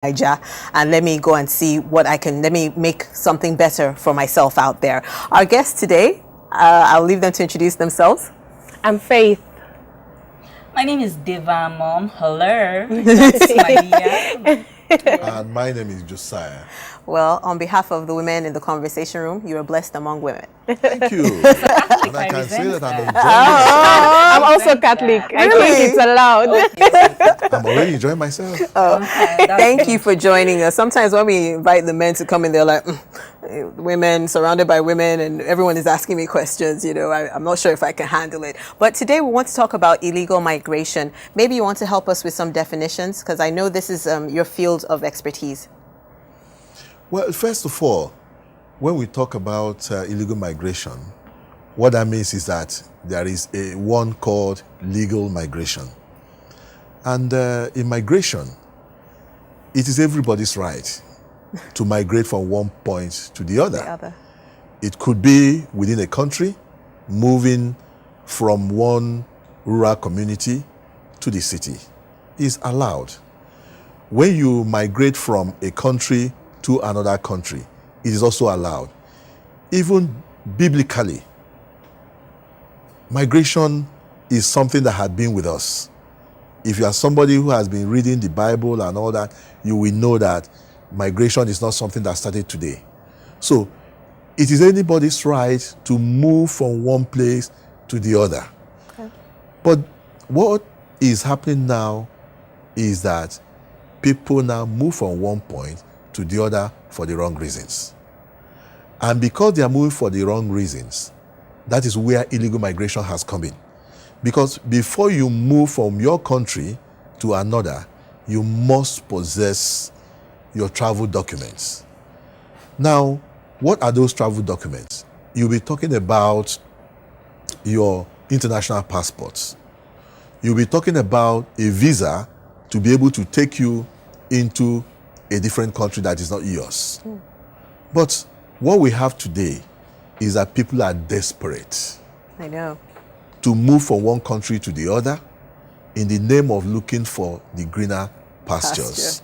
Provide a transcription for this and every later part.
Niger, and let me go and see what let me make something better for myself out there. Our guests today, I'll leave them to introduce themselves. I'm Faith. My name is Deva Mom. Hello. That's Maria. And my name is Josiah. Well, on behalf of the women in the conversation room, you are blessed among women. Thank you. And I can say that I'm enjoying I'm also Catholic. I think it's allowed. I'm already enjoying myself. Thank you for joining us. Sometimes when we invite the men to come in, they're like, women, surrounded by women, and everyone is asking me questions. You know, I'm not sure if I can handle it. But today we want to talk about illegal migration. Maybe you want to help us with some definitions, because I know this is your field of expertise. Well, first of all, when we talk about illegal migration, what that means is that there is one called legal migration. And in migration, it is everybody's right to migrate from one point to the other. It could be within a country, moving from one rural community to the city. It's allowed. When you migrate from a country to another country, it is also allowed. Even biblically, migration is something that had been with us. If you are somebody who has been reading the Bible and all that, you will know that migration is not something that started today. So it is anybody's right to move from one place to the other. Okay. But what is happening now is that people now move from one point to the other for the wrong reasons. And because they are moving for the wrong reasons, that is where illegal migration has come in. Because before you move from your country to another, you must possess your travel documents. Now, what are those travel documents? You'll be talking about your international passports. You'll be talking about a visa to be able to take you into a different country that is not yours. But what we have today is that people are desperate. I know. To move from one country to the other in the name of looking for the greener pastures.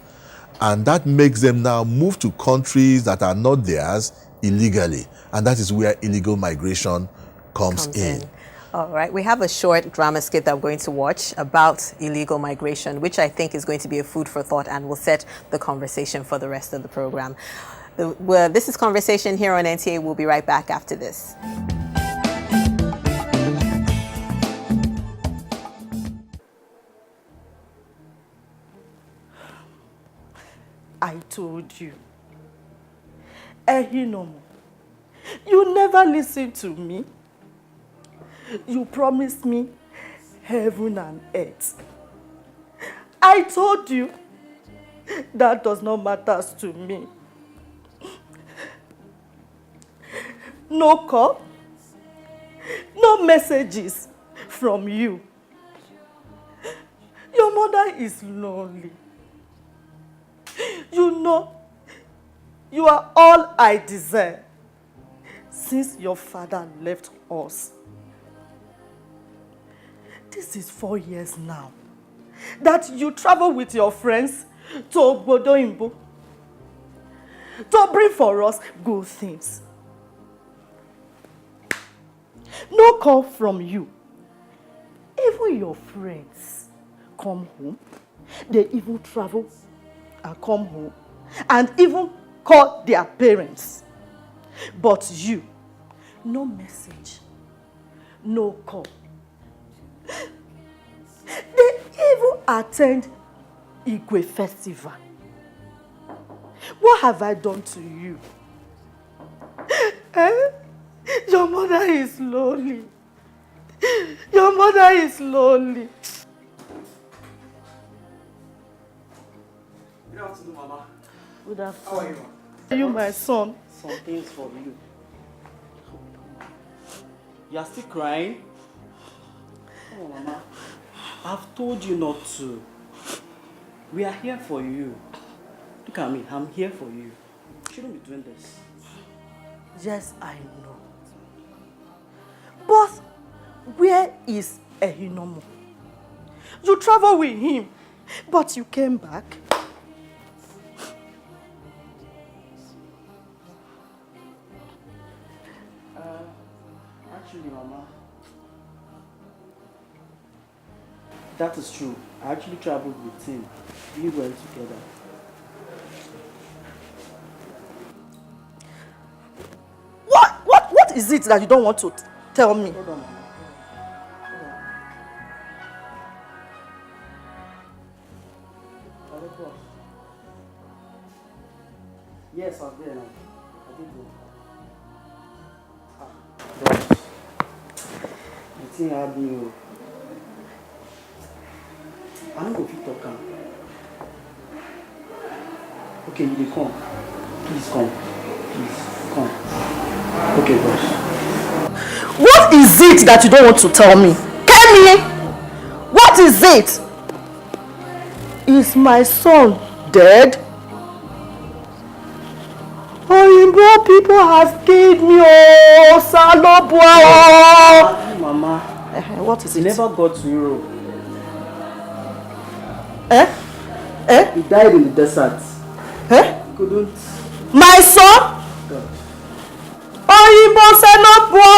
And that makes them now move to countries that are not theirs illegally. And that is where illegal migration comes in. All right, we have a short drama skit that we're going to watch about illegal migration, which I think is going to be a food for thought and will set the conversation for the rest of the program. This is Conversation here on NTA. We'll be right back after this. I told you. Ehinomo, you never listen to me. You promised me heaven and earth. I told you that does not matter to me. No call, no messages from you. Your mother is lonely. You know, you are all I desire since your father left us. This is 4 years now that you travel with your friends to Obodoimbo to bring for us good things. No call from you. Even your friends come home. They even travel and come home and even call their parents. But you, no message, no call. They even attend Igwe Festival. What have I done to you? Your mother is lonely. Your mother is lonely. Good afternoon, Mama. Good afternoon. How are you? Are you my son? Some things for you. You are still crying? Oh, Mama. I've told you not to. We are here for you. Look at me. I'm here for you. You shouldn't be doing this. Yes, I know. But where is Ehinomo? You travel with him, but you came back. Actually, Mama, that is true. I actually traveled with him. We went together. What is it that you don't want to tell me? Hold on, Mama. Hold on. Yes, I was there now. I did go. Bros, the thing I do, I don't know if you talk am. Okay, you dey come. Please come. Please come. Okay, boss. What is it that you don't want to tell me? Kemi! What is it? Is my son dead? Oyinbo people have killed me, oh, Salobua! Mama, What is he it? never got to Europe. Eh? He died in the desert. Eh? He couldn't. My son? God. Oyinbo Salobua!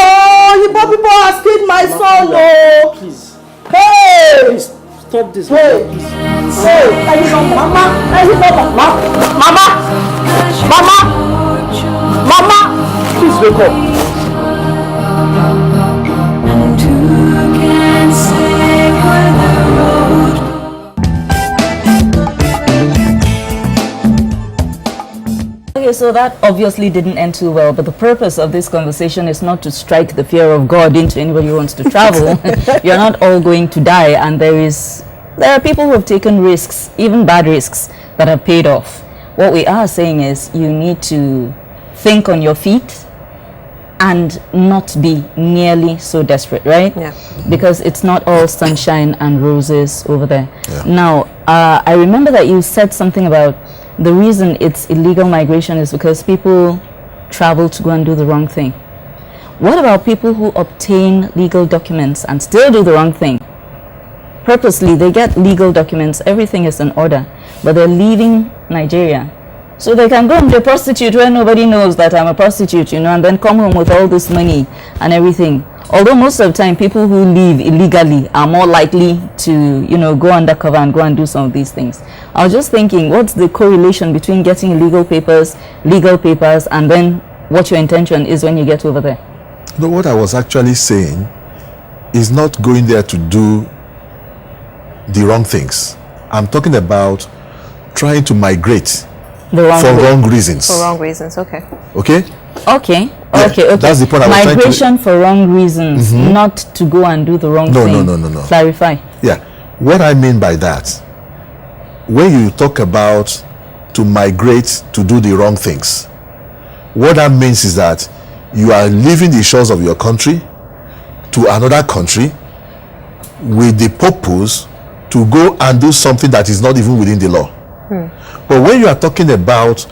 Oyinbo people have killed my son, oh! Please, Hey! please stop this. Hey! Please. Hey! Mama! Mama! Please wake up. Okay, so that obviously didn't end too well, but the purpose of this conversation is not to strike the fear of God into anybody who wants to travel. You're not all going to die, and there are people who have taken risks, even bad risks, that have paid off. What we are saying is you need to think on your feet and not be nearly so desperate, right? Yeah. Because it's not all sunshine and roses over there. Yeah. Now, I remember that you said something about the reason it's illegal migration is because people travel to go and do the wrong thing. What about people who obtain legal documents and still do the wrong thing? Purposely, they get legal documents, everything is in order, but they're leaving Nigeria. So they can go and be a prostitute where nobody knows that I'm a prostitute, and then come home with all this money and everything. Although most of the time, people who leave illegally are more likely to, go undercover and go and do some of these things. I was just thinking, what's the correlation between getting legal papers, and then what your intention is when you get over there? No, what I was actually saying is not going there to do the wrong things. I'm talking about trying to migrate The wrong for way. wrong reasons. For wrong reasons, okay. Okay? Okay. Yeah, Okay. that's the point I was trying to- Migration for wrong reasons, not to go and do the wrong No, thing. no. Clarify. Yeah. What I mean by that, when you talk about to migrate to do the wrong things, what that means is that you are leaving the shores of your country to another country with the purpose to go and do something that is not even within the law. But when you are talking about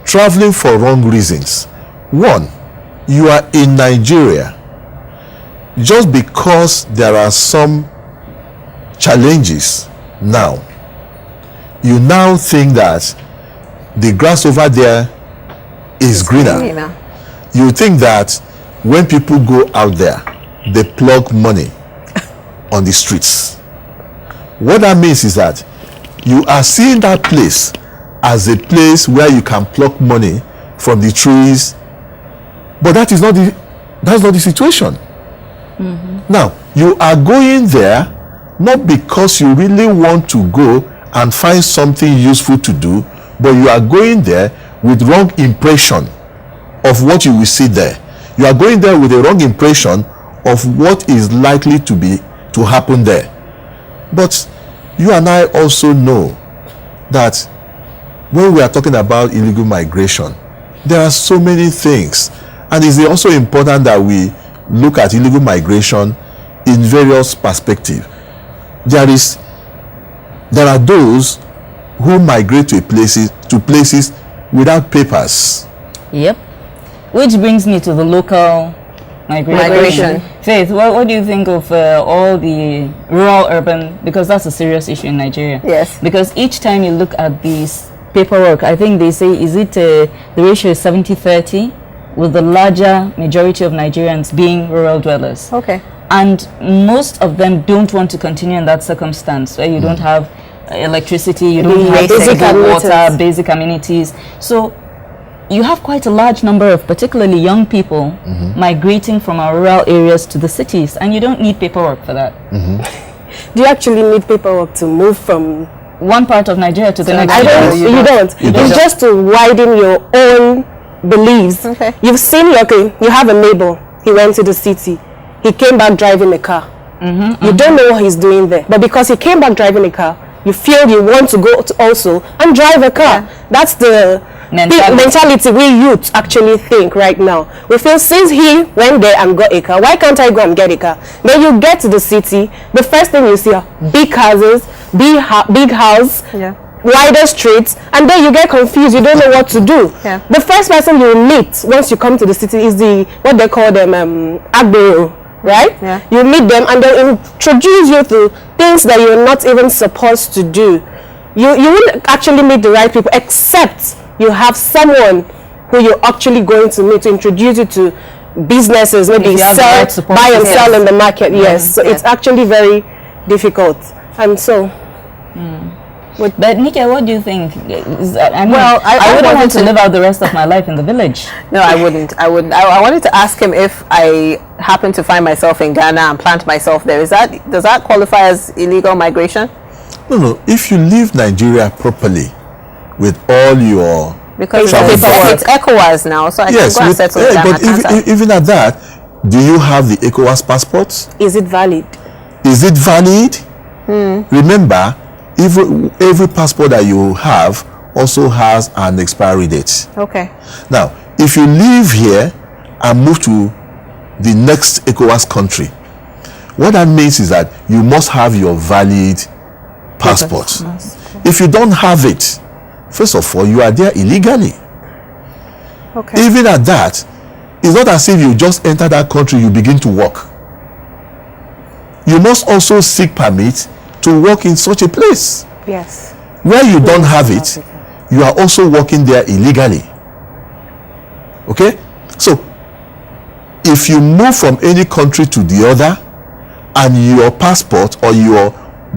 traveling for wrong reasons, one, you are in Nigeria. Just because there are some challenges now, you now think that the grass over there is greener. You think that when people go out there, they plug money on the streets. What that means is that you are seeing that place as a place where you can pluck money from the trees, but that's not the situation. Now, you are going there not because you really want to go and find something useful to do, but you are going there with wrong impression of what you will see there. You are going there with a wrong impression of what is likely to happen there. But you and I also know that when we are talking about illegal migration, there are so many things, and it's also important that we look at illegal migration in various perspectives. There are those who migrate to places without papers. Yep. Which brings me to the local migration. Faith, what do you think of all the rural-urban, because that's a serious issue in Nigeria. Yes. Because each time you look at these paperwork, I think they say, is it the ratio is 70-30, with the larger majority of Nigerians being rural dwellers. Okay. And most of them don't want to continue in that circumstance where you don't have electricity, you don't have basic water, basic amenities. So you have quite a large number of particularly young people migrating from our rural areas to the cities, and you don't need paperwork for that. Do you actually need paperwork to move from One part of Nigeria to the next. I don't. You don't. It's just to widen your own beliefs. Okay. You've seen, okay, you have a neighbor. He went to the city. He came back driving a car. You don't know what he's doing there. But because he came back driving a car, you feel you want to go to also and drive a car. Yeah. That's the mentality we youth actually think right now. We feel since he went there and got a car, why can't I go and get a car? Then you get to the city, the first thing you see are big houses, big house, wider streets, and then you get confused. You don't know what to do. Yeah. The first person you meet once you come to the city is the what they call them agbero, right? Yeah. You meet them and they introduce you to things that you're not even supposed to do. You wouldn't actually meet the right people except you have someone who you're actually going to meet to introduce you to businesses, maybe sell, buy and sell in the market. Yes, so it's actually very difficult. And so But Nika, what do you think? I mean, Well, I wouldn't wanted want to to- live out the rest of my life in the village. No, I wouldn't. I wanted to ask him if I happen to find myself in Ghana and plant myself there. Does that qualify as illegal migration? No. If you leave Nigeria properly, with all your Because travel it's ECOWAS now, so I can go and settle in Ghana. but even at that, do you have the ECOWAS passports? is it valid? Is it valid? Remember, every passport that you have also has an expiry date. Okay. Now, if you live here and move to the next ECOWAS country, what that means is that you must have your valid passport. If you don't have it, first of all, you are there illegally. Okay. Even at that, it's not as if you just enter that country, you begin to work. You must also seek permit to work in such a place. Yes. Where you don't have it, you are also working there illegally. Okay? So, if you move from any country to the other and your passport or your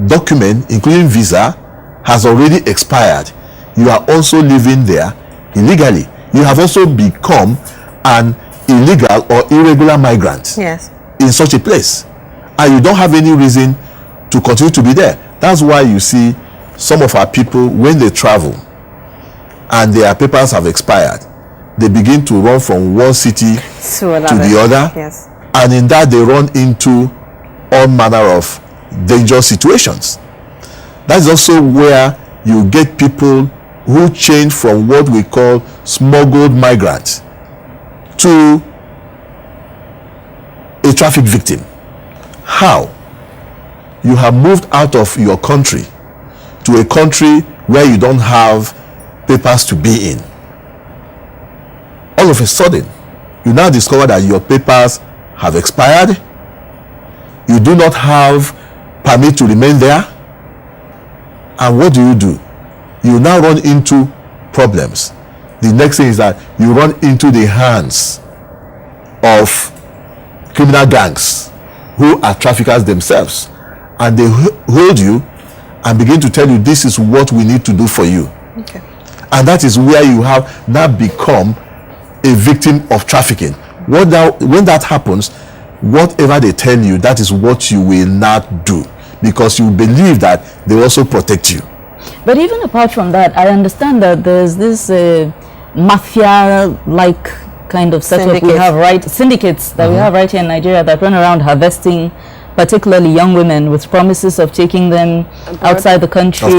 document, including visa, has already expired, you are also living there illegally. You have also become an illegal or irregular migrant Yes. in such a place, and you don't have any reason to continue to be there. That's why you see some of our people, when they travel and their papers have expired, they begin to run from one city to the other, Yes. and in that they run into all manner of dangerous situations. That's also where you get people who change from what we call smuggled migrants to a traffic victim. How? You have moved out of your country to a country where you don't have papers to be in. All of a sudden, you now discover that your papers have expired. You do not have permit to remain there. And what do? You now run into problems. The next thing is that you run into the hands of criminal gangs who are traffickers themselves, and they hold you and begin to tell you, this is what we need to do for you. Okay. And that is where you have now become a victim of trafficking. When that happens, whatever they tell you, that is what you will not do, because you believe that they also protect you. But even apart from that, I understand that there's this mafia-like kind of setup we have, syndicates that we have right here in Nigeria that run around harvesting particularly young women with promises of taking them outside the country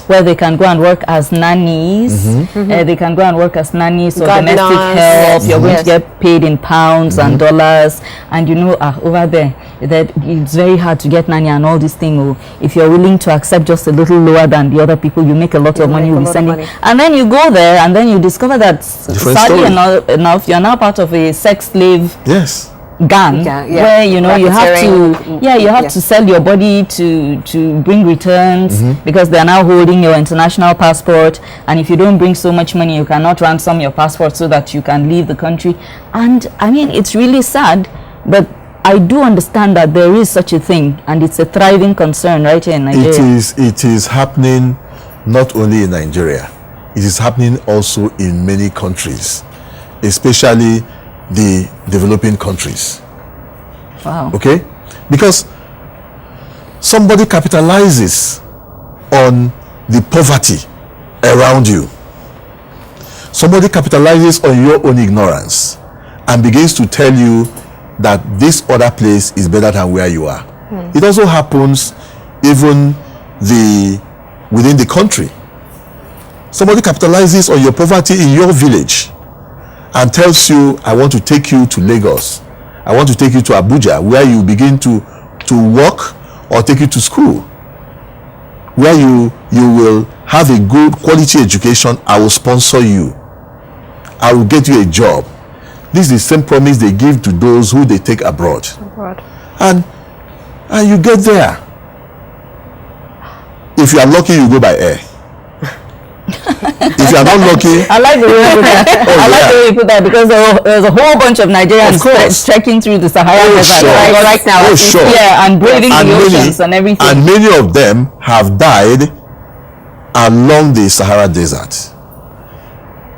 where they can go and work as nannies. They can go and work as nannies or domestic help. You're going to get paid in pounds and dollars, and over there that it's very hard to get nanny and all these things. If you're willing to accept just a little lower than the other people, you make a lot of money. You'll be sending, and then you go there and then you discover that sadly enough you're now part of a sex slave gang, Yeah, where you know you have to Racketeering. to sell your body to bring returns, because they are now holding your international passport, and if you don't bring so much money you cannot ransom your passport so that you can leave the country. And I mean, it's really sad, but I do understand that there is such a thing, and it's a thriving concern right here in Nigeria. It is happening not only in Nigeria, it is happening also in many countries, especially the developing countries. Wow. Okay? Because somebody capitalizes on the poverty around you. Somebody capitalizes on your own ignorance and begins to tell you that this other place is better than where you are. It also happens even within the country. Somebody capitalizes on your poverty in your village and tells you, I want to take you to Lagos. I want to take you to Abuja, where you begin to work, or take you to school, where you will have a good quality education. I will sponsor you. I will get you a job. This is the same promise they give to those who they take abroad. And you get there. If you are lucky, you go by air. If you are not lucky, I like the way you put that. I like the way you put that, because there's a whole bunch of Nigerians trekking through the Sahara Desert right now. And braving the oceans and everything. And many of them have died along the Sahara Desert.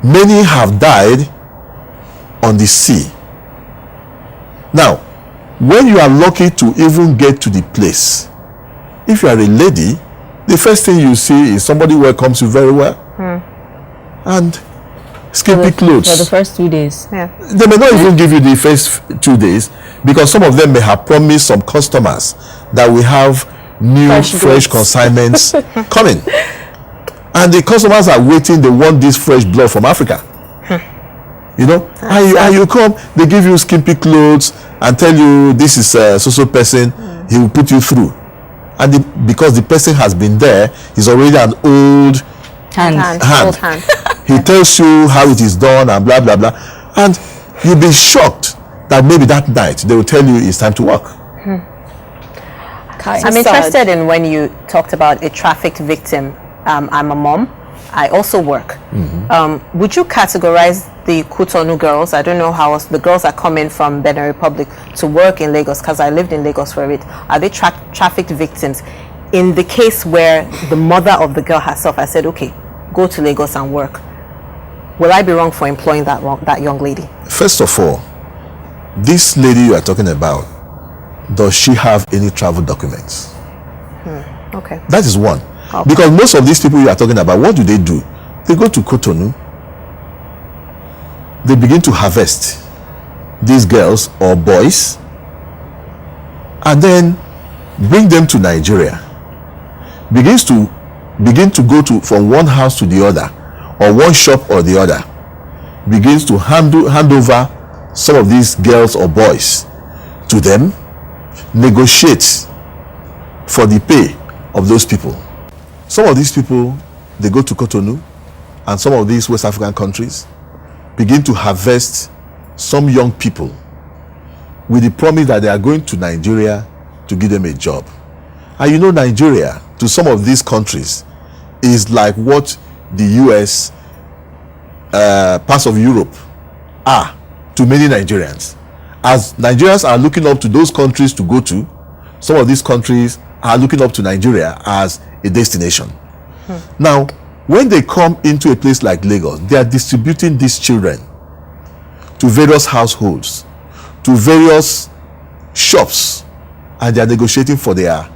Many have died on the sea. Now, when you are lucky to even get to the place, if you are a lady, the first thing you see is somebody welcomes you very well, and skimpy clothes. For the first 2 days. They may not even give you the first 2 days, because some of them may have promised some customers that we have new fresh consignments coming, and the customers are waiting. They want this fresh blood from Africa. You know, and you come, they give you skimpy clothes and tell you this is a so person. He will put you through, and because the person has been there, he's already an old hand. Old hand. He tells you how it is done and blah blah blah, and you'll be shocked that maybe that night they will tell you it's time to work. I'm interested in when you talked about a trafficked victim. I'm a mom. I also work. Would you categorize the Cotonou girls? I don't know how else. The girls that come in from Benin Republic to work in Lagos, because I lived in Lagos for a bit. Are they trafficked victims? In the case where the mother of the girl herself, I said, okay, go to Lagos and work. Will I be wrong for employing that young lady? First of all, this lady you are talking about, does she have any travel documents? Okay. That is one. Okay. Because most of these people you are talking about, what do? They go to Cotonou, they begin to harvest these girls or boys, and then bring them to Nigeria. Begin to go to from one house to the other, or one shop or the other. Begins to hand over some of these girls or boys to them, negotiate for the pay of those people. Some of these people, they go to Cotonou and some of these West African countries, begin to harvest some young people with the promise that they are going to Nigeria to give them a job. And you know, Nigeria to some of these countries is like what the US, parts of Europe are to many Nigerians. As Nigerians are looking up to those countries to go to, some of these countries are looking up to Nigeria as a destination. Now, when they come into a place like Lagos, they are distributing these children to various households, to various shops, and they are negotiating for their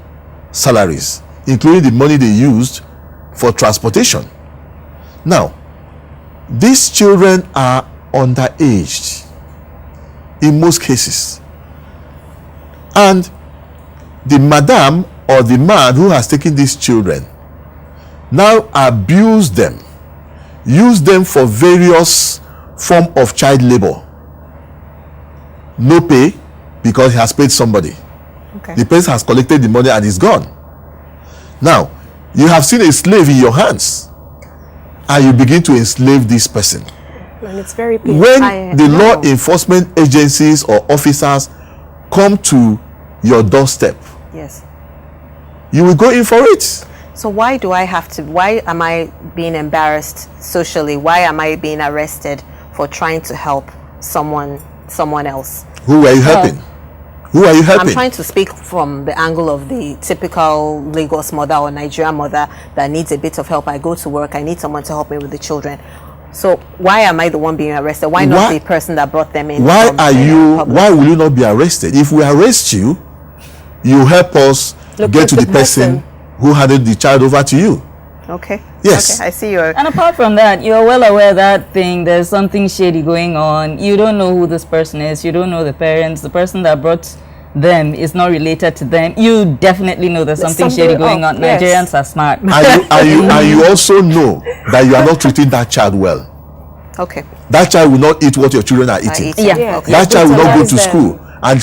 salaries, including the money they used for transportation. Now, these children are underaged in most cases, and the madam or the man who has taken these children now abuse them, use them for various form of child labor. No pay, because he has paid somebody. Okay. The person has collected the money and is gone. Now, you have seen a slave in your hands, and you begin to enslave this person. And it's very painful. When the law enforcement agencies or officers come to your doorstep, Yes. you will go in for it. So why am I being embarrassed socially? Why am I being arrested for trying to help someone else? Who are you helping? Who are you helping? I'm trying to speak from the angle of the typical Lagos mother or Nigerian mother that needs a bit of help. I go to work, I need someone to help me with the children. So why am I the one being arrested? Why not the person that brought them in? Why will you not be arrested? If we arrest you, you help us get to the person who handed the child over to you. Okay. Yes. Okay, I see your... And apart from that, you're well aware that there's something shady going on. You don't know who this person is. You don't know the parents. The person that brought them is not related to them. You definitely know there's something shady going on. Yes. Nigerians are smart. And you also know that you are not treating that child well. Okay. That child will not eat what your children are eating. Yeah. Okay. That child will not go to Them. school, and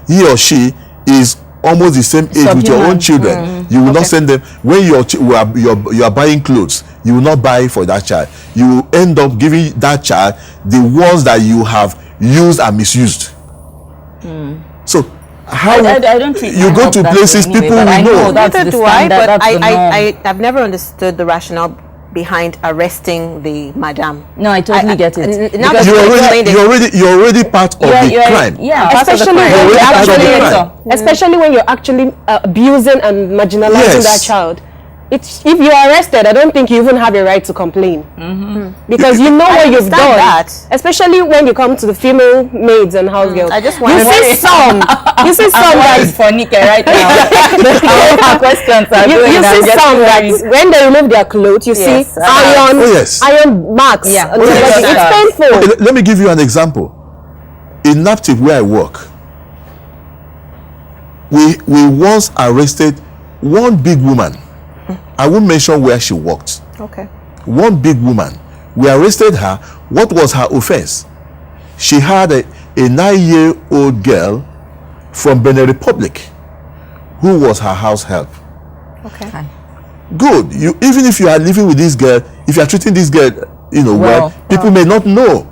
he or she is almost the same age with your own children. You will not send them. When you are buying clothes, you will not buy for that child. You will end up giving that child the ones that you have used and misused. So how I don't treat you my go help to that places way anyway, people but I will know know. that's Neither the do I, standard, but that's the norm. I've never understood the rationale behind arresting the madam. No, I totally get it. Now that You're already part of the crime. Yeah, part of the Especially crime. when You're you're part of the actually, especially when you're actually abusing and marginalizing Yes. that child. If you're arrested, I don't think you even have a right to complain, because you know what you've understand done. that. Especially when you come to the female maids and house girls. I just you want see some that It's for Nika right now. Our questions are you going. I'm see getting some that worried. when they remove their clothes, you Yes, see iron, Oh, yes. iron marks. Yeah. on Oh, the yes. body. It's painful. Okay, let me give you an example. In Naptip, where I work, we once arrested one big woman. I won't mention where she worked. Okay. One big woman. We arrested her. What was her offense? She had a 9-year-old girl from Benin Republic who was her house help. Okay. Good. Even if you are living with this girl, if you are treating this girl, well, people may not know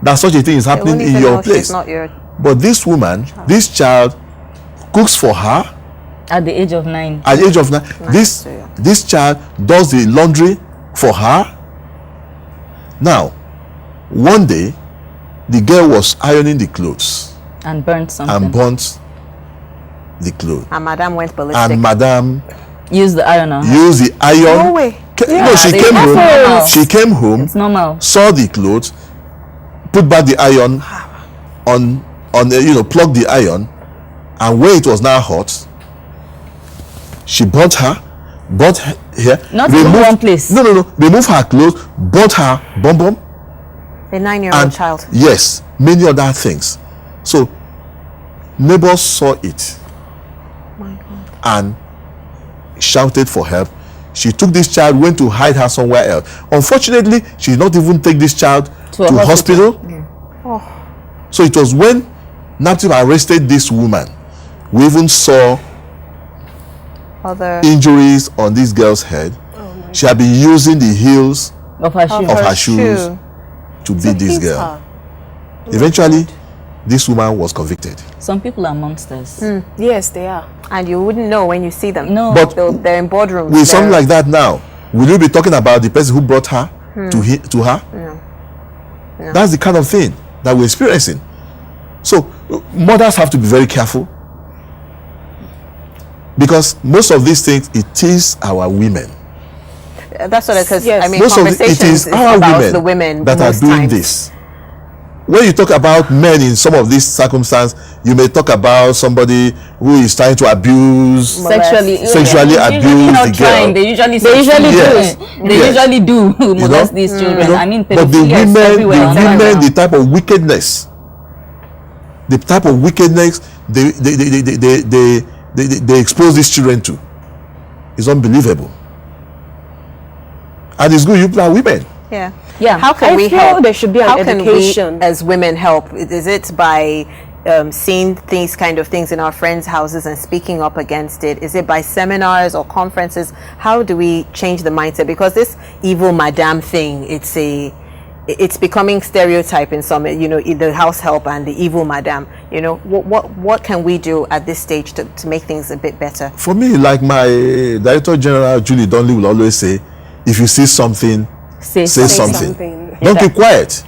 that such a thing is happening in your place. Not your... But this woman, this child, cooks for her At the age of 9. at the age of 9. This child does the laundry for her. Now, one day, the girl was ironing the clothes And burnt something. and burnt the clothes. And madam went ballistic. And madam Use the iron on her. used the iron. No way. No, she they came home. happens. She came home, It's normal. saw the clothes, put back the iron on plug the iron, and when it was now hot, she burnt here, Not in one place. No, remove her clothes, burnt her bum, A 9-year-old and child. yes, many other things. So neighbors saw it and shouted for help. She took this child, went to hide her somewhere else. Unfortunately, she did not even take this child to a hospital. So it was when Naptip arrested this woman, we even saw Other... injuries on this girl's head. She had been using the heels Of her shoe. of her shoes to beat this girl. Eventually, this woman was convicted. Some people are monsters. Yes, they are. And you wouldn't know when you see them. No. But They're in boardrooms. with something like that now, will you be talking about the person who brought her to her? No. That's the kind of thing that we're experiencing. So mothers have to be very careful, because most of these things, it is our women. That's what, because Yes. I mean, Most of it conversations is our about women, the women that are most doing times. this. When you talk about men in some of these circumstances, you may talk about somebody who is trying to abuse, Sexually abuse usually not the trying. girl. They usually Yes. They Yes. usually do molest these children. I mean, but the pedophilia is women, everywhere on Instagram. the type of wickedness, they expose these children to is unbelievable. And it's good you people are women. Yeah. Yeah. How can I we feel help? there should be an How education. can we, as women, help? Is it by seeing these kind of things in our friends' houses and speaking up against it? Is it by seminars or conferences? How do we change the mindset? Because this evil madam thing, it's becoming stereotype in some, the house help and the evil madam. What can we do at this stage to make things a bit better? For me, like my Director General Julie Donnelly will always say, if you see something, say something. Don't keep quiet.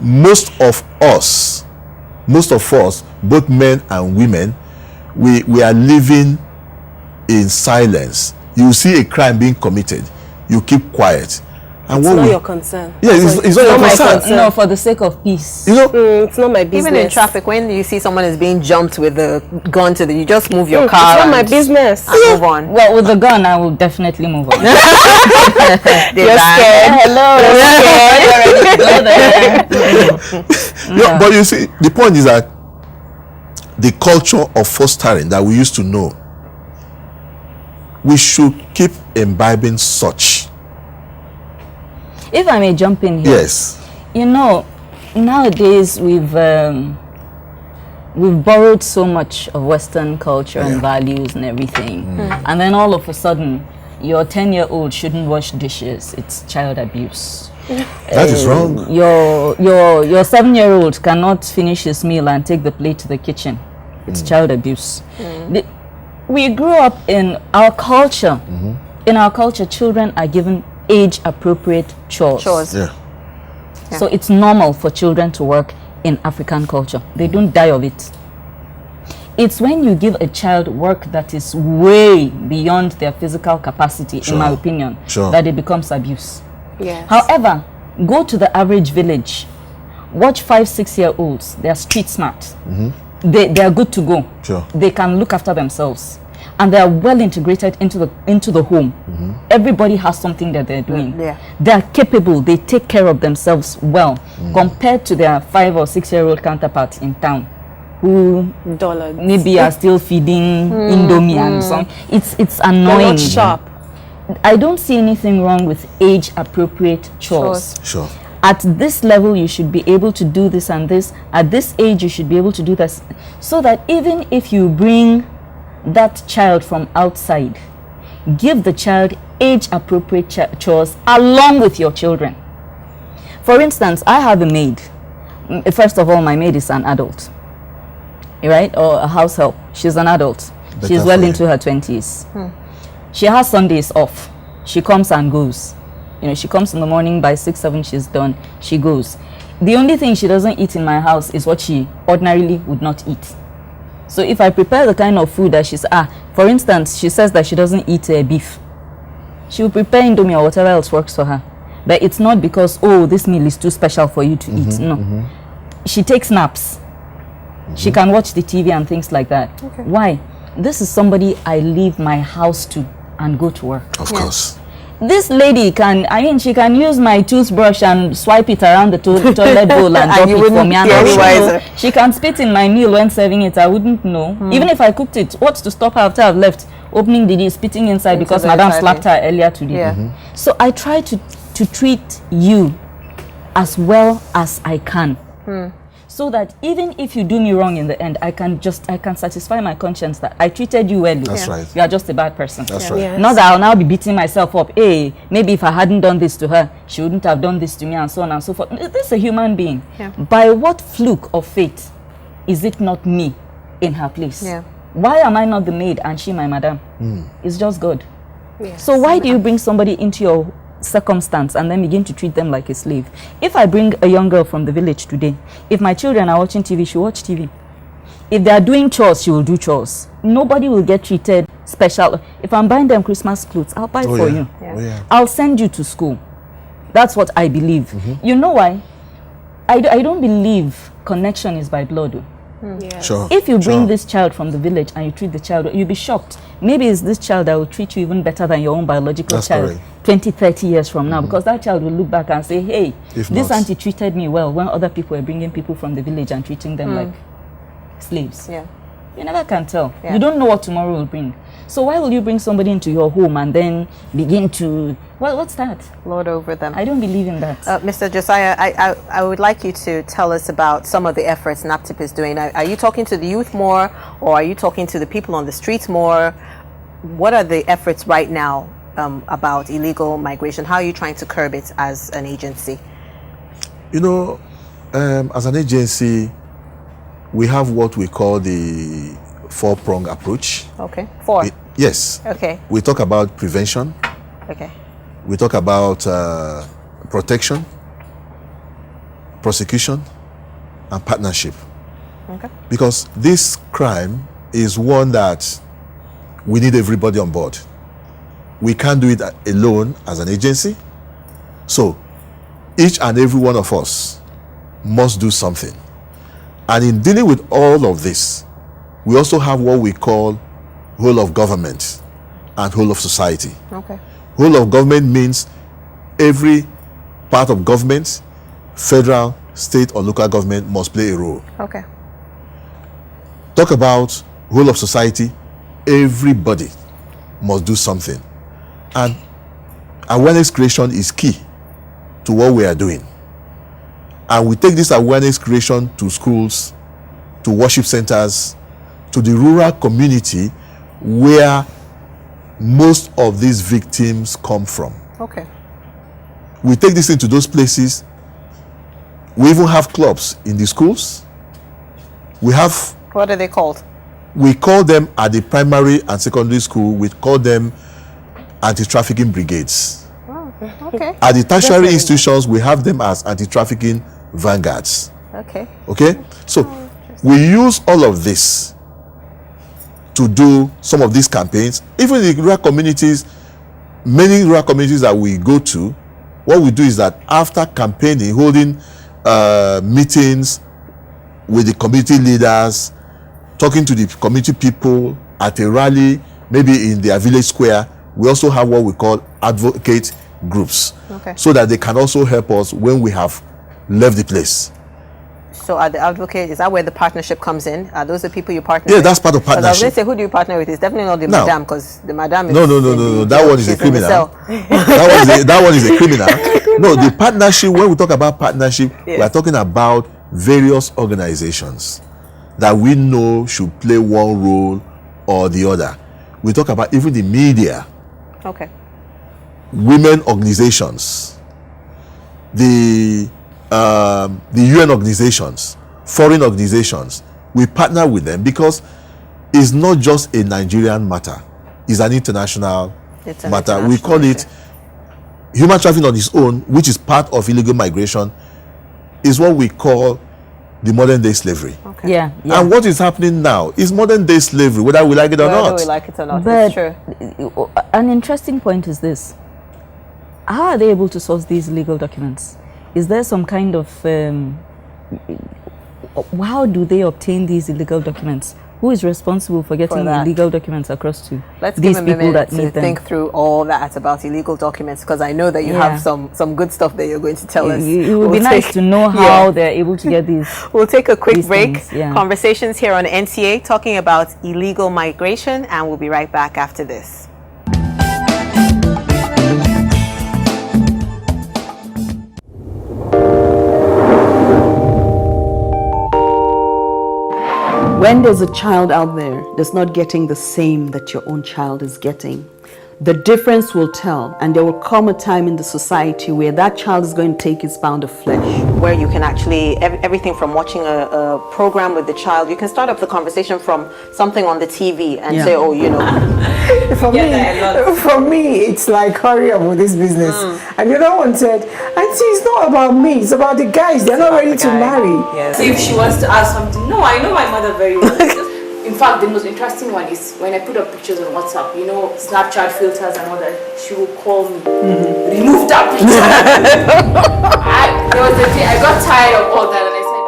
Most of us, both men and women, we are living in silence. You see a crime being committed, you keep quiet. And it's not your concern. Yeah, it's not your concern. No, for the sake of peace. It's not my business. Even in traffic, when you see someone is being jumped with a gun you just move your car. It's not my business. And move on. Well, with the gun, I will definitely move on. You're scared. Hello. Yeah, but you see, the point is that the culture of fostering that we used to know, we should keep imbibing such. If I may jump in here. Yes. Nowadays we've borrowed so much of Western culture and values and everything. And then all of a sudden, your 10-year-old shouldn't wash dishes. It's child abuse. That is wrong. Your 7-year-old cannot finish his meal and take the plate to the kitchen. It's child abuse. We grew up in our culture. In our culture, children are given age-appropriate chores. Yeah. So it's normal for children to work in African culture. They don't die of it. It's when you give a child work that is way beyond their physical capacity, in my opinion, that it becomes abuse. Yes. However, go to the average village, watch 5-6-year-olds. They are street smart. They are good to go. They can look after themselves. And they are well integrated into the home. Everybody has something that they're doing. They are capable. They take care of themselves well, compared to their 5 or 6-year-old counterparts in town, who maybe are still feeding Indomie and some. It's annoying. They're not sharp. I don't see anything wrong with age-appropriate chores. Sure. At this level, you should be able to do this and this. At this age, you should be able to do this, so that even if you bring that child from outside, give the child age-appropriate chores along with your children. For instance, I have a maid. First of all, my maid is an adult, right? Or a house help. She's an adult. She's well into her 20s. She has Sundays off. She comes and goes. She comes in the morning, by 6-7 she's done. She goes. The only thing she doesn't eat in my house is what she ordinarily would not eat. So if I prepare the kind of food that for instance, she says that she doesn't eat beef. She will prepare Indomie or whatever else works for her. But it's not because, this meal is too special for you to eat. No. She takes naps. She can watch the TV and things like that. Why? This is somebody I leave my house to and go to work. Of course. This lady she can use my toothbrush and swipe it around the toilet bowl and drop it for me. And she can spit in my meal when serving it. I wouldn't know. Even if I cooked it, what's to stop her after I've left? Opening the dish, spitting inside because Madam slapped her earlier today. So I try to treat you as well as I can. So that even if you do me wrong in the end, I can satisfy my conscience that I treated you well. That's right. You are just a bad person. That's right. Not that I'll now be beating myself up. Hey, maybe if I hadn't done this to her, she wouldn't have done this to me, and so on and so forth. This is a human being. By what fluke of fate is it not me in her place? Why am I not the maid and she my madam? It's just God. So why do you bring somebody into your circumstance and then begin to treat them like a slave? If I bring a young girl from the village today, if my children are watching TV, she'll watch TV. If they are doing chores, she will do chores. Nobody will get treated special. If I'm buying them Christmas clothes, I'll buy for you. I'll send you to school. That's what I believe. You know why? I don't believe connection is by blood. If you bring this child from the village and you treat the child, you'll be shocked. Maybe it's this child that will treat you even better than your own biological child 20-30 years from now, because that child will look back and say, hey, this auntie treated me well when other people were bringing people from the village and treating them like slaves. You never can tell. You don't know what tomorrow will bring. So why will you bring somebody into your home and then begin to, what's that? Lord over them. I don't believe in that. Mr. Josiah, I would like you to tell us about some of the efforts NAPTIP is doing. Are you talking to the youth more, or are you talking to the people on the streets more? What are the efforts right now about illegal migration? How are you trying to curb it as an agency? You know, as an agency, we have what we call the four-prong approach. Okay. 4. Yes. Okay. We talk about prevention. Okay. We talk about protection, prosecution, and partnership. Okay. Because this crime is one that we need everybody on board. We can't do it alone as an agency. So each and every one of us must do something. And in dealing with all of this, we also have what we call whole of government and whole of society. Okay. Whole of government means every part of government, federal, state, or local government must play a role. Okay. Talk about whole of society, everybody must do something. And awareness creation is key to what we are doing. And we take this awareness creation to schools, to worship centers, to the rural community where most of these victims come from. Okay. We take this into those places. We even have clubs in the schools. What are they called? We call them at the primary and secondary school, we call them anti-trafficking brigades. Oh, okay. At the tertiary institutions, we have them as anti-trafficking vanguards. Okay. Okay? So we use all of this to do some of these campaigns. Even in the rural communities, many rural communities that we go to, what we do is that after campaigning, holding meetings with the community leaders, talking to the community people at a rally, maybe in their village square, we also have what we call advocate groups. Okay. So that they can also help us when we have left the place. So are the advocate, is that where the partnership comes in? Are those the people you partner Yeah, with? that's part of 'Cause I was partnership. going to say, who do you partner with? It's definitely not the No. madam, because the madam is... No. in the That jail. one is a She's in the criminal. cell. That one is a criminal. No, the partnership, when we talk about partnership, we are talking about various organizations that we know should play one role or the other. We talk about even the media, Okay. women organizations, the UN organizations, foreign organizations. We partner with them because it's not just a Nigerian matter, it's an international It's an matter. We international call it human trafficking on its own, which is part of illegal migration, is what we call the modern day slavery. Okay. Yeah. And what is happening now is modern day slavery, whether we like it or Whether not. we like it or not, But it's true. an interesting point is this: how are they able to source these legal documents? Is there some kind of how do they obtain these illegal documents? Who is responsible for getting that. illegal documents across to Let's these give a people minute that to need them? think through all that about illegal documents, because I know that you have some good stuff that you're going to tell us. It would be We'll nice take- to know how they're able to get these. We'll take a quick these break. things, yeah. Conversations here on NTA talking about illegal migration, and we'll be right back after this. When there's a child out there that's not getting the same that your own child is getting, the difference will tell, and there will come a time in the society where that child is going to take its pound of flesh. Where you can actually, everything from watching a program with the child, you can start up the conversation from something on the TV and say, oh, you know. For me, it's like, hurry up with this business. And the other one said, Auntie, it's not about me, it's about the guys. They're not ready to marry. Yes. So if she wants to ask something, no, I know my mother very well. In fact, the most interesting one is when I put up pictures on WhatsApp, you know, Snapchat filters and all that, she will call me, remove that picture. There was a day I got tired of all that and I said,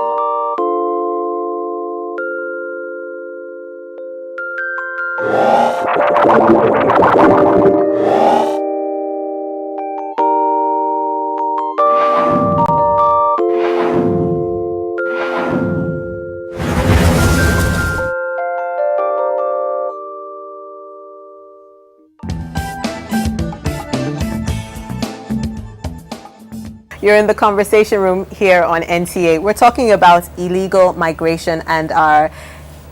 You're in the conversation room here on NTA. We're talking about illegal migration, and our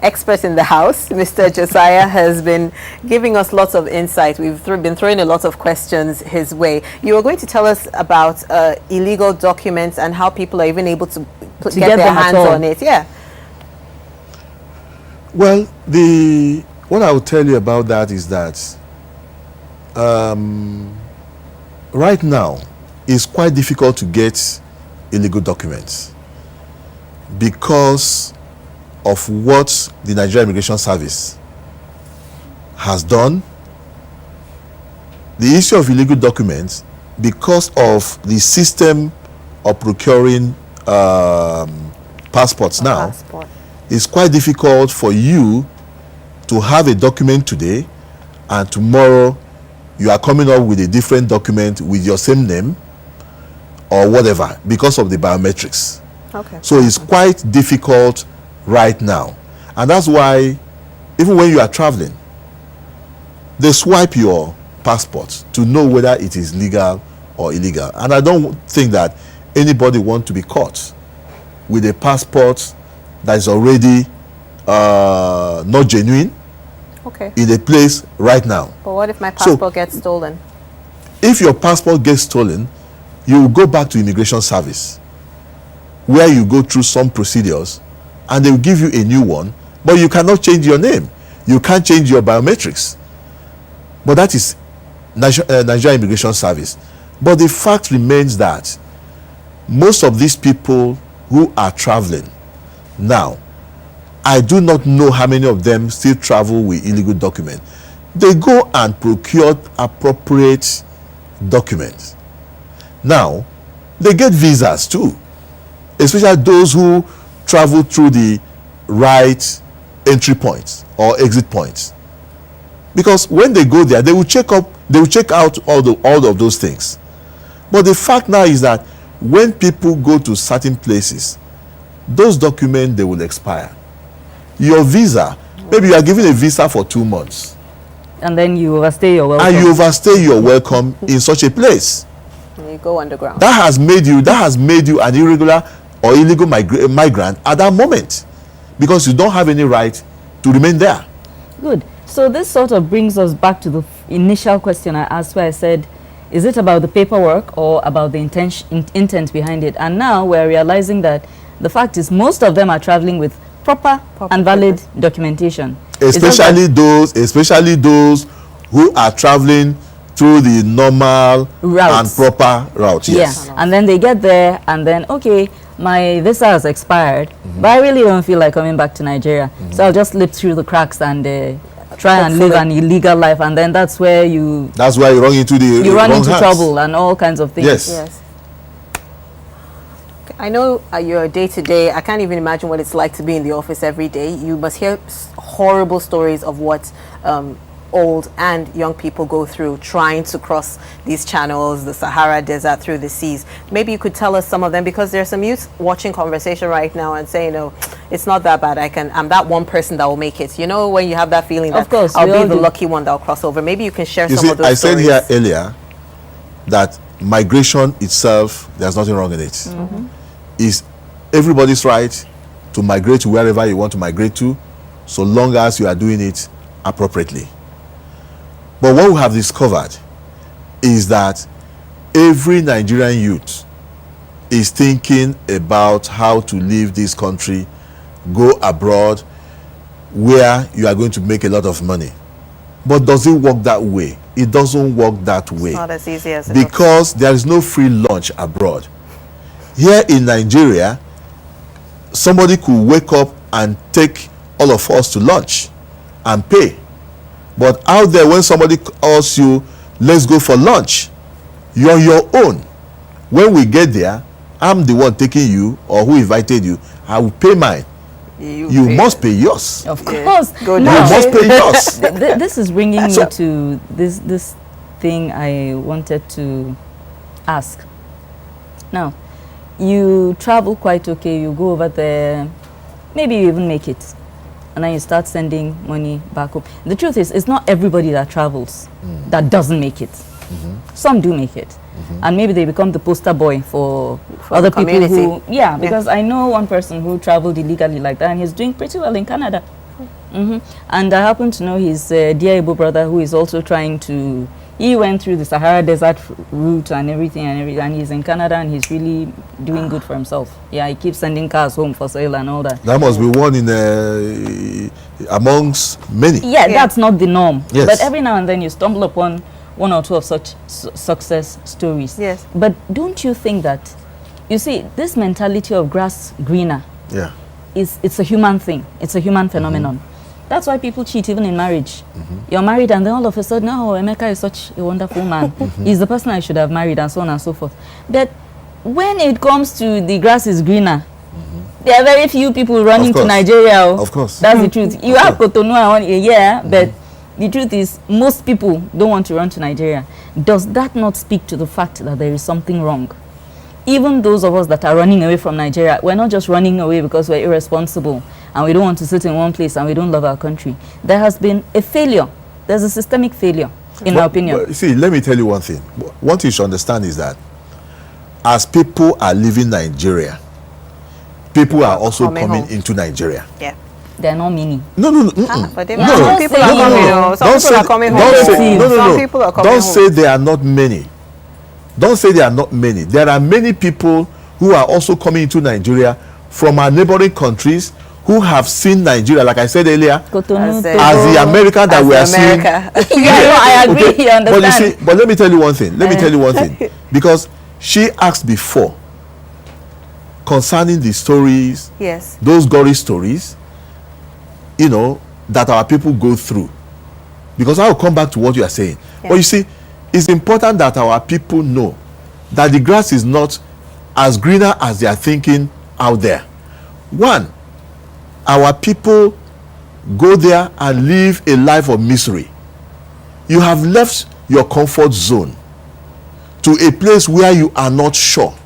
expert in the house, Mr. Josiah, has been giving us lots of insight. We've been throwing a lot of questions his way. You were going to tell us about illegal documents and how people are even able to get their hands on it. Yeah. Well, what I will tell you about that is that right now it's quite difficult to get illegal documents because of what the Nigerian Immigration Service has done. The issue of illegal documents, because of the system of procuring passports now, it's quite difficult for you to have a document today and tomorrow you are coming up with a different document with your same name or whatever because of the biometrics. Okay. So it's quite difficult right now. And that's why even when you are traveling, they swipe your passport to know whether it is legal or illegal. And I don't think that anybody wants to be caught with a passport that is already not genuine in a place right now. But what if my passport gets stolen? If your passport gets stolen, you will go back to immigration service where you go through some procedures and they will give you a new one, but you cannot change your name. You can't change your biometrics. But that is Nigerian Immigration Service. But the fact remains that most of these people who are traveling now, I do not know how many of them still travel with illegal documents. They go and procure appropriate documents. Now, they get visas too, especially those who travel through the right entry points or exit points. Because when they go there, they will check out all of those things. But the fact now is that when people go to certain places, those documents, they will expire. Your visa, maybe you are given a visa for 2 months. And then you overstay your welcome. And you overstay your welcome in such a place. And you go underground. That has made you an irregular or illegal migrant at that moment, because you don't have any right to remain there. Good. So this sort of brings us back to the initial question I asked, where I said, is it about the paperwork or about the intent behind it? And now we're realizing that the fact is most of them are traveling with proper and valid documentation. Especially those who are traveling through the normal and proper route. Yes. Yeah. And then they get there and then, okay, my visa has expired, but I really don't feel like coming back to Nigeria. So I'll just slip through the cracks and try and live an illegal life, and then that's where you run into trouble and all kinds of things. Yes. I know your day-to-day, I can't even imagine what it's like to be in the office every day. You must hear horrible stories of what old and young people go through trying to cross these channels, the Sahara Desert, through the seas. Maybe you could tell us some of them, because there's some youth watching conversation right now and saying, no, it's not that bad. I'm that one person that will make it. You know, when you have that feeling that, of course, I'll be the lucky one that will cross over. Maybe you can share some of those stories. I said here earlier that migration itself, there's nothing wrong in it. It's everybody's right to migrate to wherever you want to migrate to, so long as you are doing it appropriately. But what we have discovered is that every Nigerian youth is thinking about how to leave this country, go abroad, where you are going to make a lot of money. But does it work that way? It doesn't work that way. It's not as easy as it because there is no free lunch abroad. Here in Nigeria, somebody could wake up and take all of us to lunch and pay. But out there, when somebody asks you, let's go for lunch, you're your own. When we get there, I'm the one taking you, or who invited you, I will pay mine. You must pay yours. Of course. You must pay yours. This is bringing me to this thing I wanted to ask. Now, you travel quite okay, you go over there, maybe you even make it, and then you start sending money back home. The truth is, it's not everybody that travels that doesn't make it. Some do make it, and maybe they become the poster boy for other people who, because I know one person who traveled illegally like that, and he's doing pretty well in Canada. And I happen to know his dear Igbo brother who is also trying to, he went through the Sahara Desert route and everything, and he's in Canada and he's really doing good for himself. Yeah, he keeps sending cars home for sale and all that. That must be one in amongst many. Yeah, that's not the norm. Yes. But every now and then you stumble upon one or two of such success stories. Yes. But don't you think that, you see, this mentality of grass greener, Yeah. it's a human thing. It's a human phenomenon. That's why people cheat even in marriage. You're married and then all of a sudden, oh, Emeka is such a wonderful man. He's the person I should have married, and so on and so forth. But when it comes to the grass is greener, there are very few people running to Nigeria. Of course. That's the truth. You have Cotonou and but the truth is most people don't want to run to Nigeria. Does that not speak to the fact that there is something wrong? Even those of us that are running away from Nigeria, we're not just running away because we're irresponsible and we don't want to sit in one place and we don't love our country. There has been a failure. There's a systemic failure, in my opinion. But see, let me tell you one thing. One thing you should understand is that as people are leaving Nigeria, people are also coming into Nigeria. Yeah. They're not many. No. But they some people are coming home. Some people are coming home. Some people are coming home. Don't say they are not many. Don't say there are not many. There are many people who are also coming into Nigeria from our neighboring countries who have seen Nigeria, like I said earlier, as the America that we are seeing. I agree. Okay. You understand? But you see, but let me tell you one thing. Because she asked before concerning the stories, those gory stories, that our people go through. Because I will come back to what you are saying. But you see, it's important that our people know that the grass is not as greener as they are thinking out there. One, our people go there and live a life of misery. You have left your comfort zone to a place where you are not sure,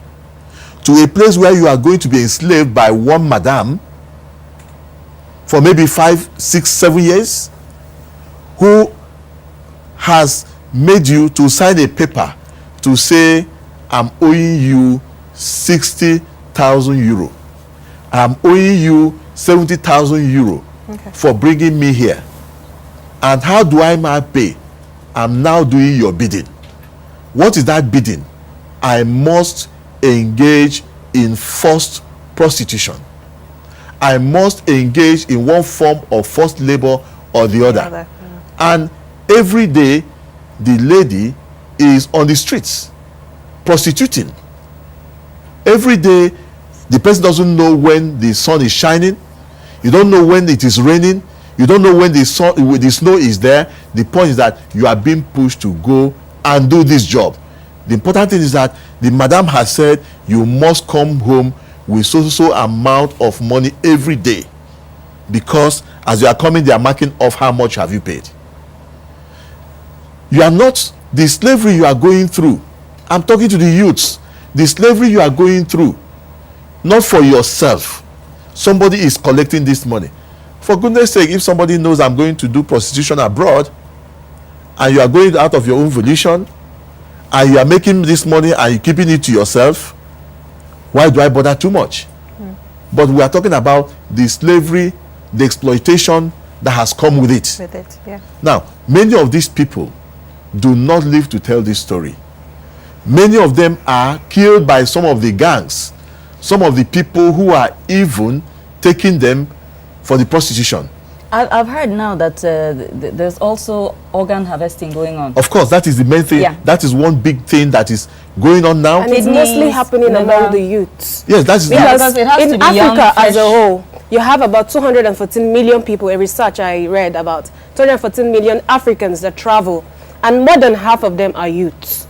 to a place where you are going to be enslaved by one madam for maybe 5, 6, 7 years, who has made you to sign a paper to say, I'm owing you 60,000 euro. I'm owing you 70,000 euro for bringing me here. And how do I now pay? I'm now doing your bidding. What is that bidding? I must engage in forced prostitution. I must engage in one form of forced labor or the other. And every day, the lady is on the streets prostituting. Every day, the person doesn't know when the sun is shining. You don't know when it is raining. You don't know when the snow is there. The point is that you are being pushed to go and do this job. The important thing is that the madam has said you must come home with so amount of money every day, because as you are coming, they are marking off how much have you paid. You are not, the slavery you are going through, I'm talking to the youths, the slavery you are going through, not for yourself. Somebody is collecting this money. For goodness sake, if somebody knows I'm going to do prostitution abroad, and you are going out of your own volition, and you are making this money and you're keeping it to yourself, why do I bother too much? But we are talking about the slavery, the exploitation that has come with it. Now, many of these people do not live to tell this story. Many of them are killed by some of the gangs, some of the people who are even taking them for the prostitution. I've heard now that there's also organ harvesting going on. Of course, that is the main thing. That is one big thing that is going on now. And it's mostly happening among the youths. Yes, that's because it has in Africa as a whole, you have about 214 million people. A research I read about 214 million Africans that travel, and more than half of them are youths.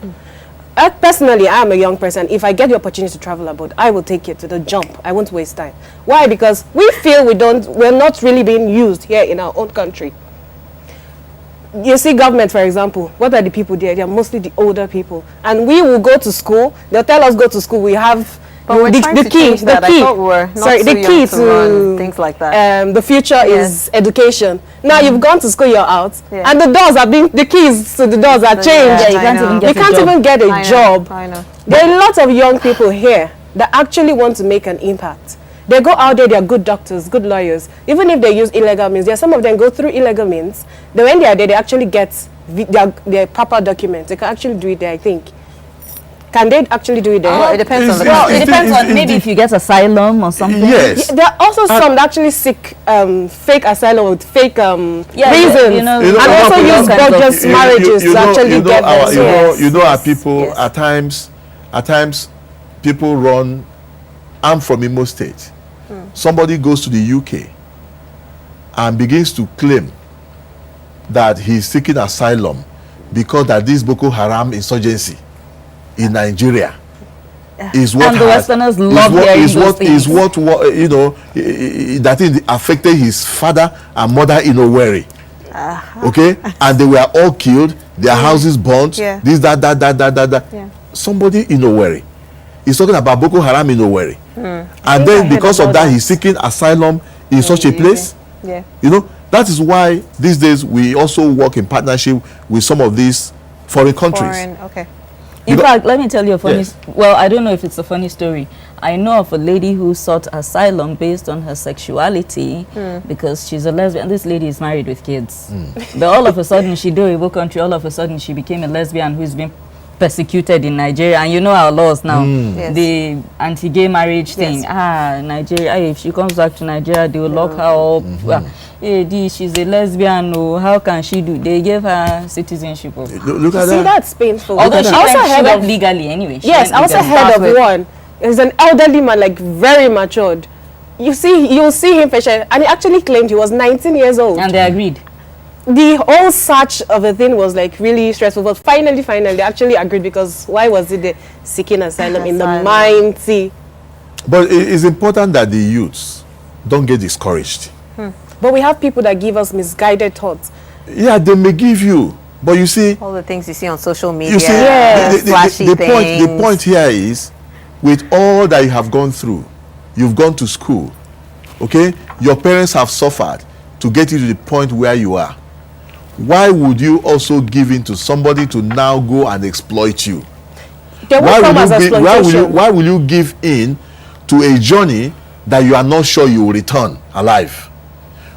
Personally, I am a young person. If I get the opportunity to travel abroad, I will take it to the jump. I won't waste time. Why? Because we feel we're not really being used here in our own country. You see, government, for example, what are the people there? They are mostly the older people. And we will go to school. They'll tell us go to school. We have the key. The key to things like that. The future is education. Now you've gone to school, you're out, and the doors are the keys to the doors are changed. You can't even get a job. I know. There are lots of young people here that actually want to make an impact. They go out there, they're good doctors, good lawyers. Even if they use illegal means, there are some of them go through illegal means. Then when they are there, they actually get their proper documents. They can actually do it there, I think. Can they actually do it there? It depends on the Well, country. it depends on maybe if you get asylum or something. Yes. There are also some that actually seek fake asylum with fake reasons. You know, And also use bogus marriages to actually get them. Our people, at times, people run. I'm from Imo State. Somebody goes to the UK and begins to claim that he's seeking asylum because that this Boko Haram insurgency in Nigeria is what and the Westerners love hearing those things. That thing affected his father and mother in Owerri. Okay, and they were all killed. Their houses burnt. This, that. Somebody in Owerri is talking about Boko Haram in Owerri, and then because of that, he's seeking asylum in such a place. That is why these days we also work in partnership with some of these foreign countries. In fact, let me tell you a funny, well, I don't know if it's a funny story. I know of a lady who sought asylum based on her sexuality because she's a lesbian. This lady is married with kids. But all of a sudden, she do Igbo country, all of a sudden she became a lesbian who's been persecuted in Nigeria. And you know our laws now, the anti-gay marriage thing. Nigeria, if she comes back to Nigeria, they will lock her up. She's a lesbian, how can she do? They gave her citizenship. Look at that. That's painful. Although she also went legally anyway. Yes, I also heard of one. He's an elderly man, like very matured. You'll see him facial, and he actually claimed he was 19 years old. And they agreed. The whole search of the thing was like really stressful, but finally, they actually agreed because why was it the seeking asylum in the mighty? But it is important that the youths don't get discouraged. But we have people that give us misguided thoughts. Yeah, they may give you, but you see, all the things you see on social media, you see, the point here is, with all that you have gone through, you've gone to school, okay? Your parents have suffered to get you to the point where you are. Why would you also give in to somebody to now go and exploit you? Why will you give in to a journey that you are not sure you will return alive?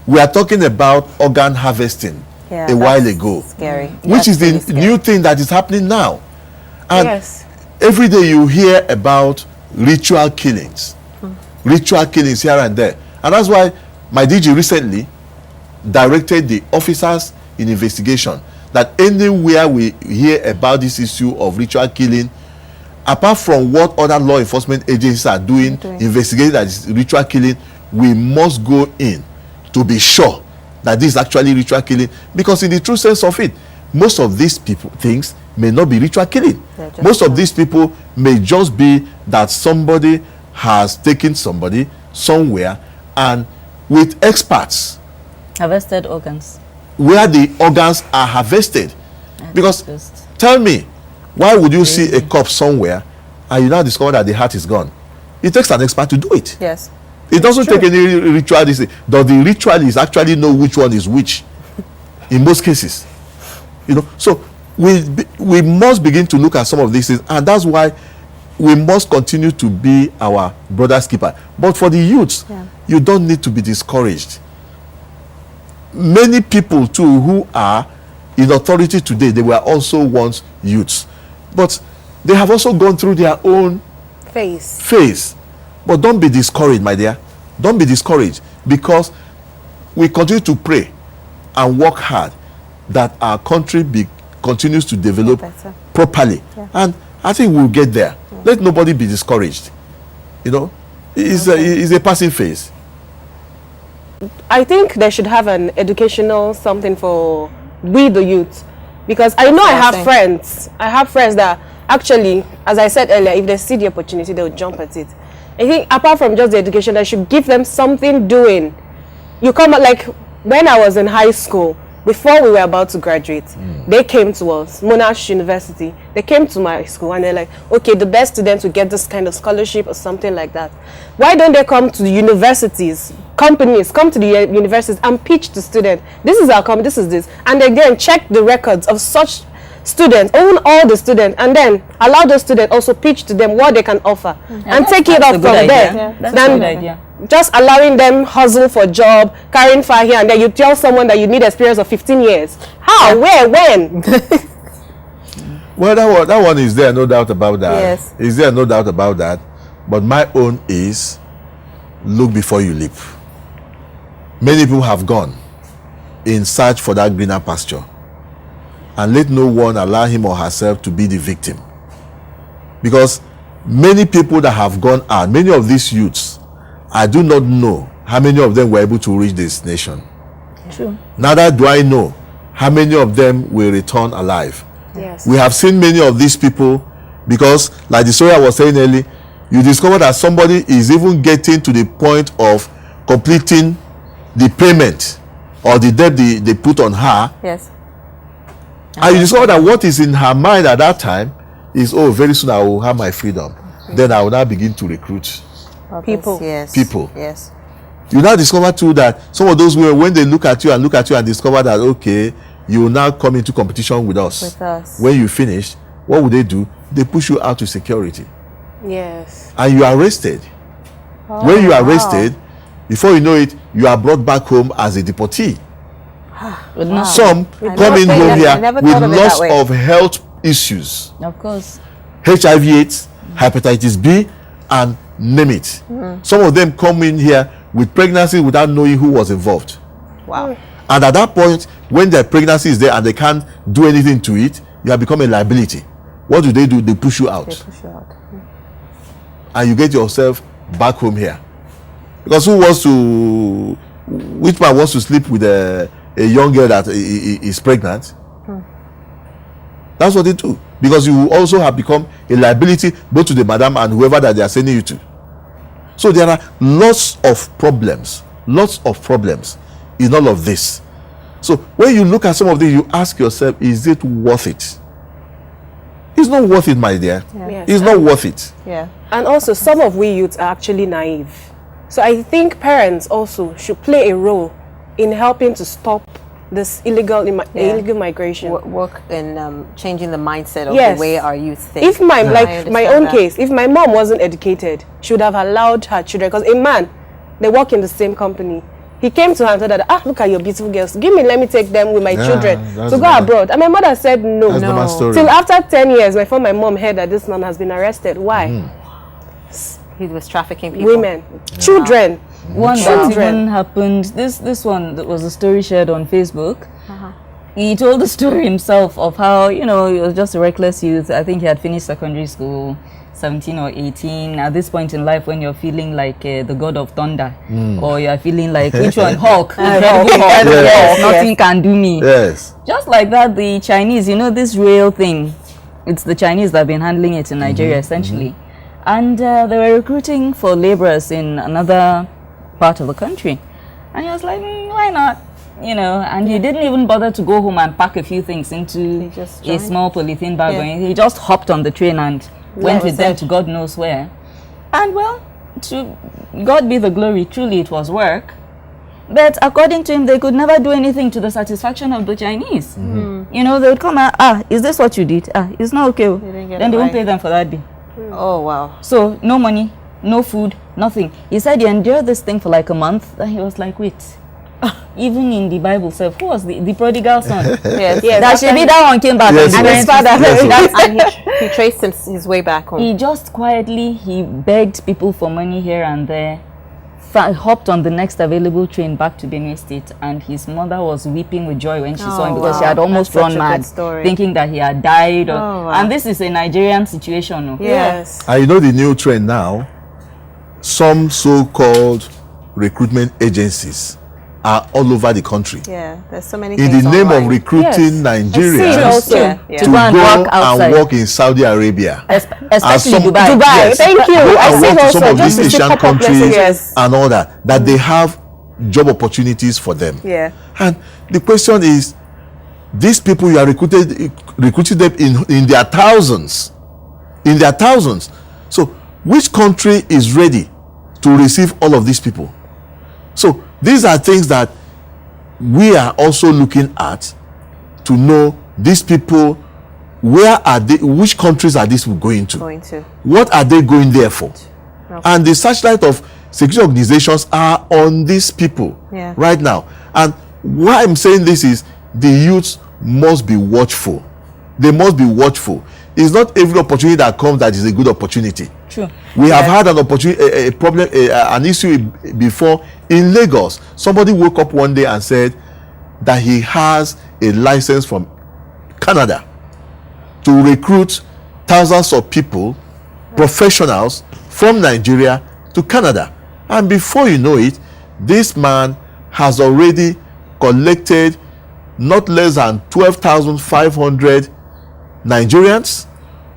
We are talking about organ harvesting a while ago, which is the new thing that is happening now. And every day you hear about ritual killings here and there. And that's why my DG recently directed the officers in investigation that anywhere we hear about this issue of ritual killing, apart from what other law enforcement agencies are doing, investigating that is ritual killing, we must go in to be sure that this is actually ritual killing, because in the true sense of it, most of these things may not be ritual killing. Most of these people may just be that somebody has taken somebody somewhere and with experts harvested organs, where the organs are harvested. Because tell me, why would you see a corpse somewhere and you now discover that the heart is gone? It takes an expert to do it. Yes. It doesn't take any ritual. Does the ritualist actually know which one is which? In most cases, so we must begin to look at some of these things, and that's why we must continue to be our brother's keeper. But for the youths, you don't need to be discouraged. Many people too who are in authority today, they were also once youths, but they have also gone through their own phase. But don't be discouraged, my dear. Don't be discouraged, because we continue to pray and work hard that our country continues to develop properly. And I think we'll get there. Let nobody be discouraged. It's a passing phase. I think they should have an educational something for we the youth, because I know I have friends that actually, as I said earlier, if they see the opportunity, they'll jump at it. I think apart from just the education, I should give them something doing. You come like when I was in high school, before we were about to graduate, they came to us, Monash University. They came to my school and they're like, okay, the best students will get this kind of scholarship or something like that. Why don't they come to the universities, companies, come to the universities and pitch to students? This is our company, this is this. And again, check the records of such students, own all the students, and then allow those students also pitch to them what they can offer, and take it up from there. That's a good idea. Just allowing them hustle for job, carrying fire here and there. You tell someone that you need experience of 15 years. How? Where? When? Well, that one is there, no doubt about that. Yes. Is there, no doubt about that. But my own is, look before you leap. Many people have gone in search for that greener pasture. And let no one allow him or herself to be the victim. Because many people that have gone out, many of these youths, I do not know how many of them were able to reach this nation. True. Neither do I know how many of them will return alive. Yes. We have seen many of these people, because like the story I was saying earlier, you discover that somebody is even getting to the point of completing the payment or the debt they put on her. Yes. And you discover that what is in her mind at that time is, oh, very soon I will have my freedom. Then I will now begin to recruit People. Yes. people. Yes. You now discover too that some of those women, when they look at you and discover that, okay, you will now come into competition with us. With us. When you finish, what would they do? They push you out to security. Yes. And you are arrested. When you are arrested, before you know it, you are brought back home as a deportee. Some come in home here with lots of health issues. Of course. HIV/AIDS, hepatitis B, and name it. Some of them come in here with pregnancy without knowing who was involved. Wow. And at that point, when their pregnancy is there and they can't do anything to it, you have become a liability. What do? They push you out. They push you out. And you get yourself back home here. Because which man wants to sleep with a young girl that is pregnant? That's what they do. Because you also have become a liability both to the madam and whoever that they are sending you to. So there are lots of problems in all of this. So when you look at some of these, you ask yourself, is it worth it? It's not worth it, my dear. Yes. It's not worth it. Yeah. And also, some of we youths are actually naive. So I think parents also should play a role in helping to stop this illegal migration. Work in changing the mindset of Yes. the way our youth think. If my I my understand own that. case, if my mom wasn't educated, she would have allowed her children, because a man, they work in the same company. He came to her and told her, look at your beautiful girls. Let me take them with my children to go abroad. And my mother said no. That's not my story. Till after 10 years, before my mom heard that this man has been arrested. Why? He was trafficking people. Women, children. One that even happened, this one that was a story shared on Facebook. He told the story himself of how, he was just a reckless youth. I think he had finished secondary school, 17 or 18. At this point in life, when you're feeling like the god of thunder, or you're feeling like, which one? Hulk. Incredible Hulk. Yes, nothing can do me. Yes. Just like that, the Chinese, this rail thing, it's the Chinese that have been handling it in Nigeria, essentially. And they were recruiting for laborers in another part of the country. And he was like, why not? And he didn't even bother to go home and pack a few things into a small polythene bag. He just hopped on the train and went with them to God knows where. And well, to God be the glory, truly it was work. But according to him, they could never do anything to the satisfaction of the Chinese. They would come and, is this what you did? It's not okay. Then they won't pay them for that day. Oh, wow. So no money, no food, nothing. He said he endured this thing for like a month. And he was like, wait. Even in the Bible itself, who was the prodigal son? Yes. That should be that one came back. Yes, and his father. And he traced his way back home. He just quietly, he begged people for money here and there, hopped on the next available train back to Benue State, and his mother was weeping with joy when she saw him, because she had almost run mad, thinking that he had died. And this is a Nigerian situation. No? Yes. And the new trend now, some so-called recruitment agencies are all over the country. Yeah, there's so many in things the name online. of recruiting Nigerians to go and work in Saudi Arabia. Especially Dubai. Yes, Thank you. Go I and see work to also some of just these to Asian pop up countries messages. and all that they have job opportunities for them. Yeah. And the question is, these people you are recruiting them in their thousands. In their thousands. So which country is ready to receive all of these people? So these are things that we are also looking at to know these people where are they? Which countries are these people going to? What are they going there for? And the searchlight of security organizations are on these people right now. And why I'm saying this is the youth must be watchful. They must be watchful. It's not every opportunity that comes that is a good opportunity. True. We have had an opportunity, a problem, an issue before in Lagos. Somebody woke up one day and said that he has a license from Canada to recruit thousands of people, professionals from Nigeria to Canada. And before you know it, this man has already collected not less than 12,500 Nigerians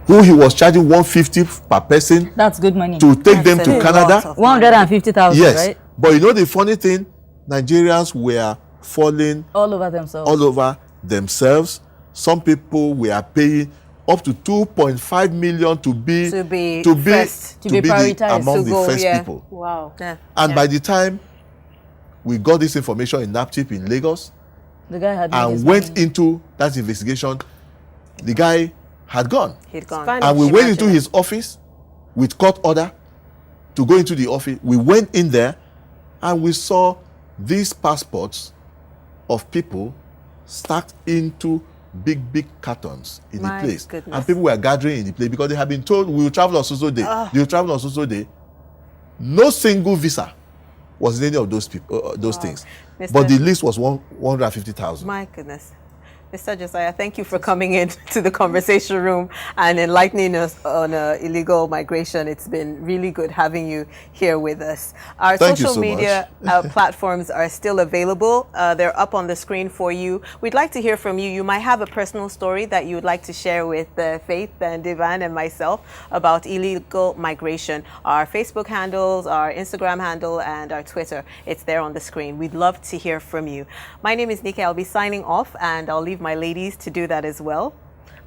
who he was charging 150 per person. That's good money. To take them to Canada. 150,000, yes. right? But you know the funny thing? Nigerians were falling all over themselves. Some people were paying up to 2.5 million to be prioritized, among the first people. Wow. And by the time we got this information in NAPTIP in Lagos, the guy had and went into that investigation, the guy had gone. He'd gone. And we went into his office with court order to go into the office. We went in there and we saw these passports of people stacked into big cartons in the place. Goodness. And people were gathering in the place because they had been told, we will travel on so day. They will travel on so day. No single visa was in any of those people, those things. But the list was 150,000. My goodness. Mr. Josiah, thank you for coming in to the conversation room and enlightening us on illegal migration. It's been really good having you here with us. Our social media platforms are still available. They're up on the screen for you. We'd like to hear from you. You might have a personal story that you would like to share with Faith and Divan and myself about illegal migration. Our Facebook handles, our Instagram handle, and our Twitter. It's there on the screen. We'd love to hear from you. My name is Nikki. I'll be signing off, and I'll leave my ladies to do that as well.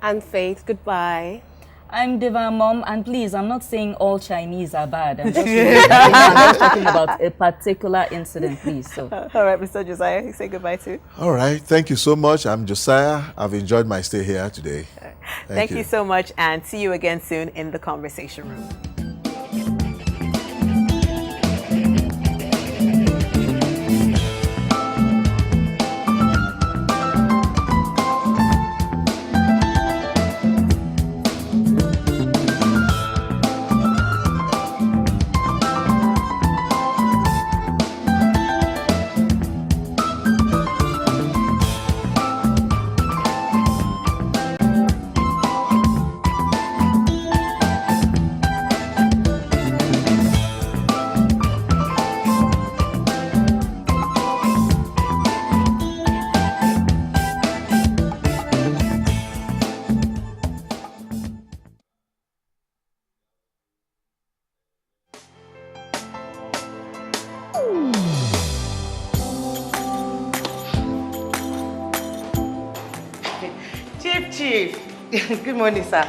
I'm Faith. Goodbye. I'm Diva Mom, and please, I'm not saying all Chinese are bad. I'm just talking about a particular incident, please. So. All right, Mr. Josiah, you say goodbye too. All right, thank you so much. I'm Josiah. I've enjoyed my stay here today. Thank you so much, and see you again soon in the conversation room. Chief. Good morning, sir.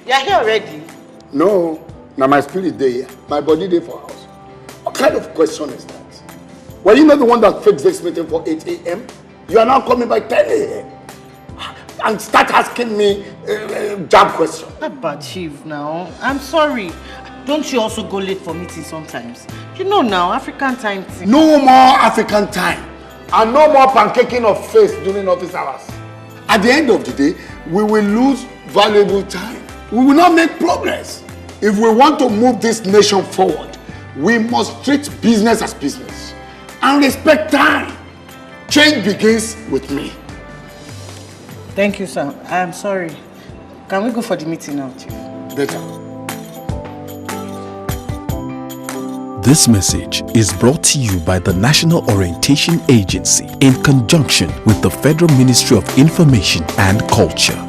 You are here already? No. Now my spirit day, my body day for house. What kind of question is that? Were you not the one that fixed this meeting for 8 a.m.? You are now coming by 10 a.m. and start asking me job questions. But Chief, now, I'm sorry. Don't you also go late for meetings sometimes? You know now, African time. No more African time. And no more pancaking of face during office hours. At the end of the day, we will lose valuable time. We will not make progress. If we want to move this nation forward, we must treat business as business and respect time. Change begins with me. Thank you, sir. I'm sorry. Can we go for the meeting now, Chief? Better. This message is brought to you by the National Orientation Agency in conjunction with the Federal Ministry of Information and Culture.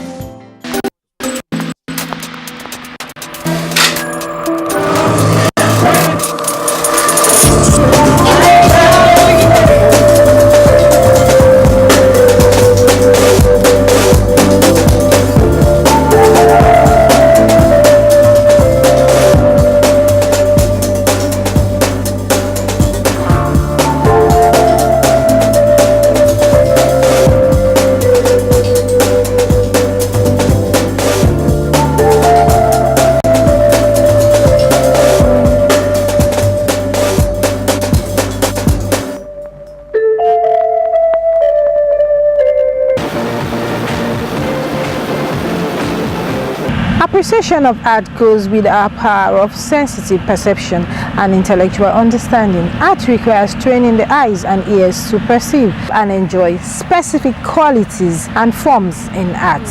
appreciation of art goes with our power of sensitive perception and intellectual understanding. Art requires training the eyes and ears to perceive and enjoy specific qualities and forms in art.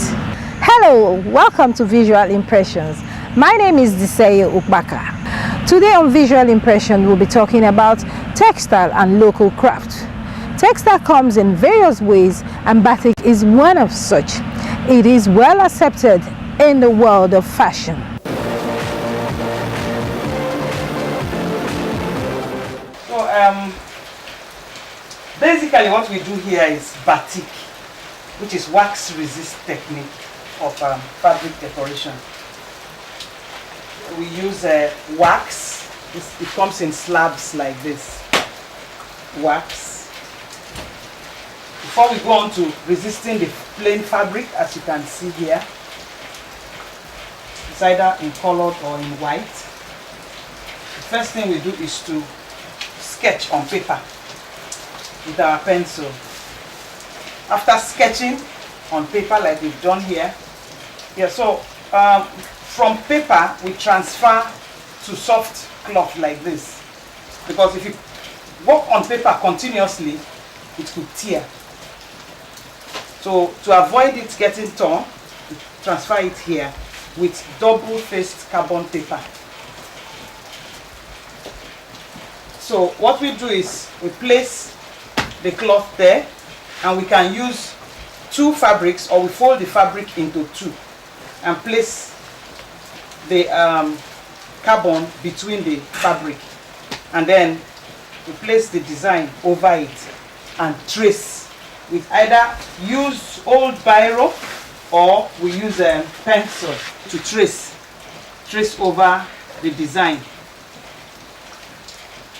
Hello, welcome to Visual Impressions. My name is Diseye Ukbaka. Today on Visual Impression, we'll be talking about textile and local craft. Textile comes in various ways, and batik is one of such. It is well accepted in the world of fashion. So, basically what we do here is batik, which is wax resist technique of fabric decoration. We use wax. It comes in slabs like this. Wax. Before we go on to resisting the plain fabric, as you can see here, it's either in colored or in white. The first thing we do is to sketch on paper with our pencil. After sketching on paper like we've done here, from paper we transfer to soft cloth like this, because if you work on paper continuously, it could tear. So to avoid it getting torn, we transfer it here with double-faced carbon paper. So what we do is we place the cloth there, and we can use two fabrics, or we fold the fabric into two and place the carbon between the fabric, and then we place the design over it and trace. We either use old biro or we use a pencil to trace over the design.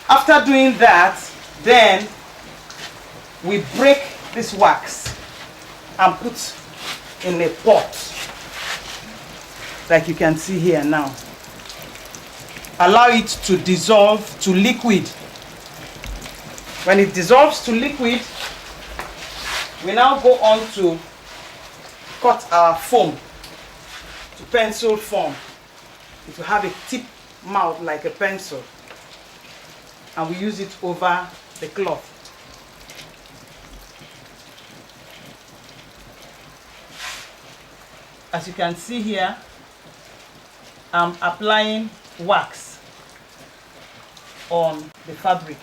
After doing that, then we break this wax and put in a pot, like you can see here now. Allow it to dissolve to liquid. When it dissolves to liquid, we now go on to cut our foam to pencil form. It will have a tip mouth like a pencil, and we use it over the cloth. As you can see here, I'm applying wax on the fabric.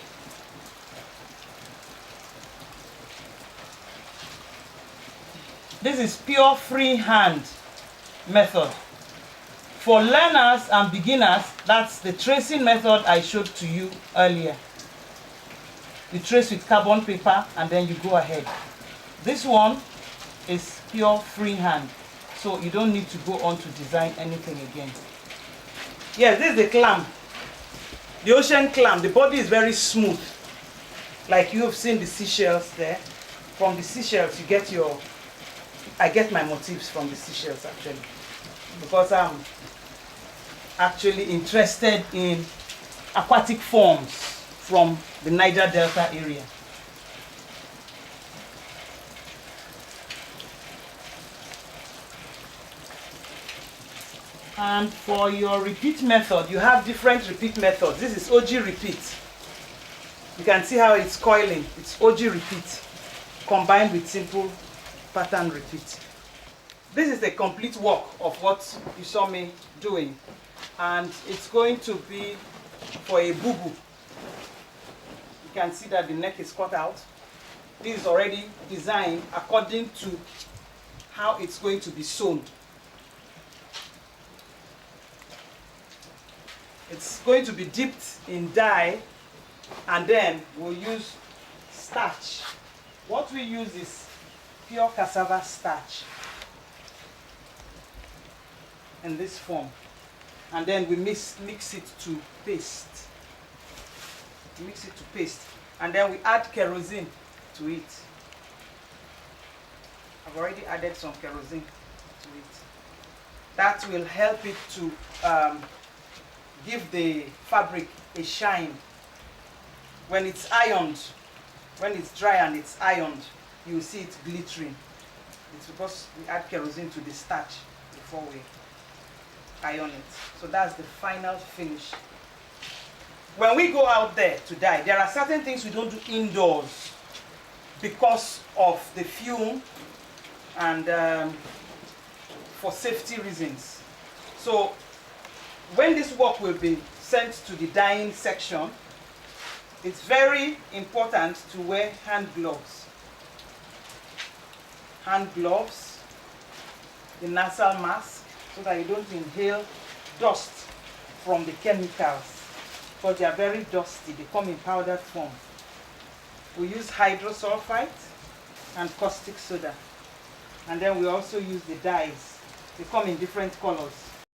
This is pure freehand method. For learners and beginners, that's the tracing method I showed to you earlier. You trace with carbon paper and then you go ahead. This one is pure freehand, so you don't need to go on to design anything again. Yes, this is the clam. The ocean clam. The body is very smooth, like you have seen the seashells there. From the seashells you get your... I get my motifs from the seashells actually, because I'm actually interested in aquatic forms from the Niger Delta area. And for your repeat method, you have different repeat methods. This is OG repeat. You can see how it's coiling. It's OG repeat combined with simple pattern repeat. This is the complete work of what you saw me doing, and it's going to be for a bubu. You can see that the neck is cut out. This is already designed according to how it's going to be sewn. It's going to be dipped in dye, and then we'll use starch. What we use is pure cassava starch in this form, and then we mix it to paste. Mix it to paste, and then we add kerosene to it. I've already added some kerosene to it. That will help it to give the fabric a shine. When it's ironed, when it's dry and it's ironed, you will see it glittering. It's because we add kerosene to the starch before we iron it. So that's the final finish. When we go out there to dye, there are certain things we don't do indoors because of the fume and for safety reasons. So when this work will be sent to the dyeing section, it's very important to wear hand gloves. Hand gloves, the nasal mask, so that you don't inhale dust from the chemicals, because they are very dusty. They come in powdered form. We use hydrosulfite and caustic soda. And then we also use the dyes. They come in different colors.